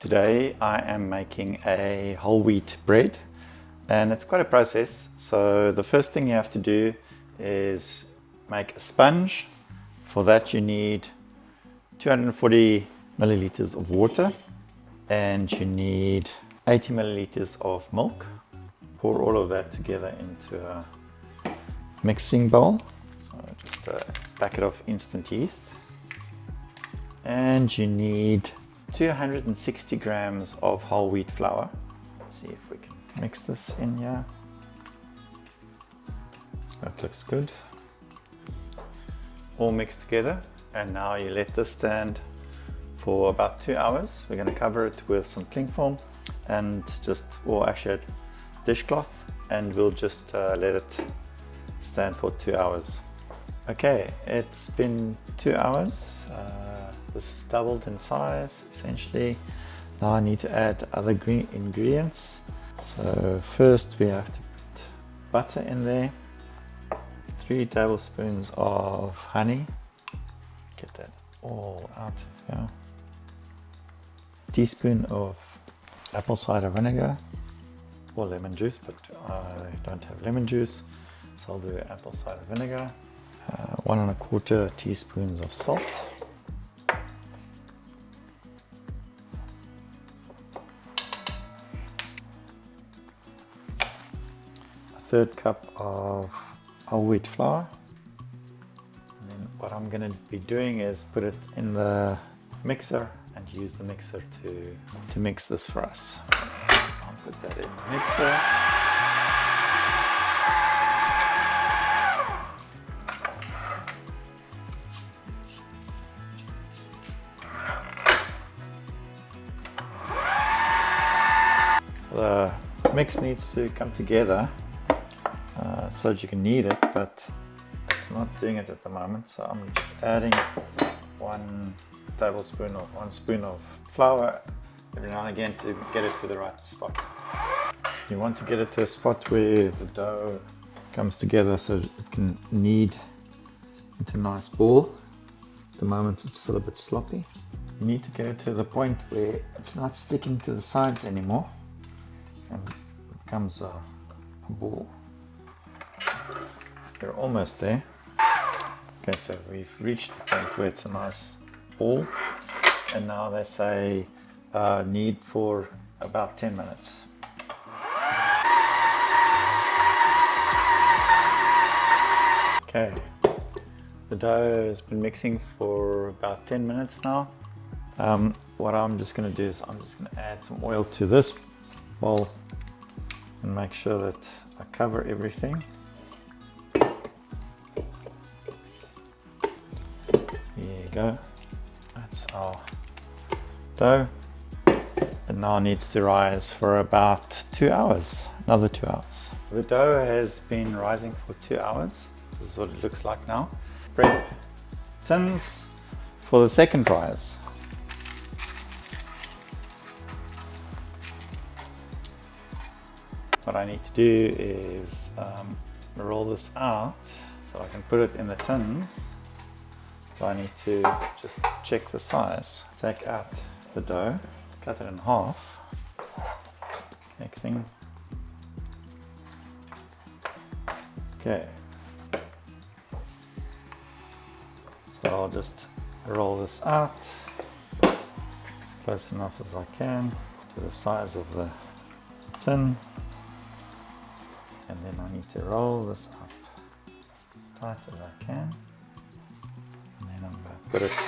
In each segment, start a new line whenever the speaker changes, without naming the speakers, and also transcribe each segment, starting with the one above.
Today I am making a whole wheat bread, and it's quite a process. So the first thing you have to do is make a sponge. For that you need 240 milliliters of water, and you need 80 milliliters of milk. Pour all of that together into a mixing bowl. So just a packet of instant yeast, and you need 260 grams of whole wheat flour. Let's see if we can mix this in here. That looks good. All mixed together, and now you let this stand for about 2 hours. We're going to cover it with some cling film and actually a dishcloth, and we'll just let it stand for 2 hours. Okay, it's been 2 hours. This is doubled in size essentially. Now I need to add other green ingredients. So first we have to put butter in there, 3 tablespoons of honey, get that all out of here, teaspoon of apple cider vinegar or lemon juice, but I don't have lemon juice, so I'll do apple cider vinegar. 1 1/4 teaspoons of salt, a 1/3 cup of whole wheat flour, and then what I'm going to be doing is put it in the mixer and use the mixer to mix this for us. I'll put that in the mixer. The mix needs to come together so that you can knead it, but it's not doing it at the moment, so I'm just adding 1 tablespoon or 1 spoon of flour every now and again to get it to the right spot. You want to get it to a spot where the dough comes together so it can knead into a nice ball. At the moment it's still a bit sloppy. You need to get it to the point where it's not sticking to the sides anymore and it becomes a ball. You're almost there. Okay, so we've reached the point where it's a nice ball, and now they say knead for about 10 minutes. Okay, the dough has been mixing for about 10 minutes now. What I'm just going to do is I'm just going to add some oil to this bowl and make sure that I cover everything. There you go. That's our dough. It now needs to rise for about 2 hours, another 2 hours. The dough has been rising for 2 hours. This is what it looks like now. Bread tins for the second rise. What I need to do is roll this out so I can put it in the tins. So I need to just check the size. Take out the dough, cut it in half. Connecting. Okay. So I'll just roll this out as close enough as I can to the size of the tin. And then I need to roll this up tight as I can. And then I'm going to put it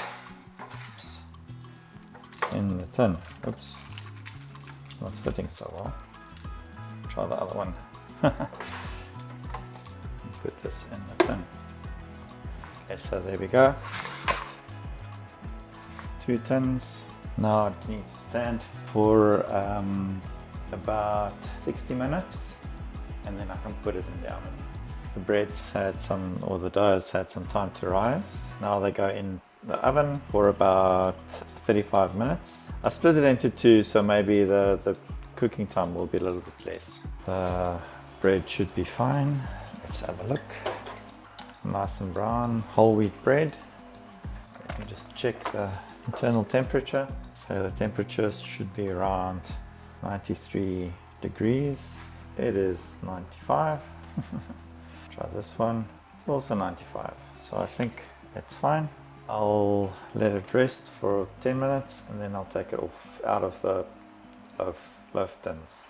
in the tin. Oops, it's not fitting so well. Try the other one. Put this in the tin. Okay, so there we go. Got 2 tins. Now it needs to stand for about 60 minutes. And then I can put it in the oven. The bread's had the dough's had some time to rise. Now they go in the oven for about 35 minutes. I split it into 2, so maybe the cooking time will be a little bit less. The bread should be fine. Let's have a look. Nice and brown, whole wheat bread. You can just check the Internal temperature, so the temperature should be around 93 degrees. It is 95. Try this one, it's also 95, so I think that's fine. I'll let it rest for 10 minutes and then I'll take it off out of the loaf tins.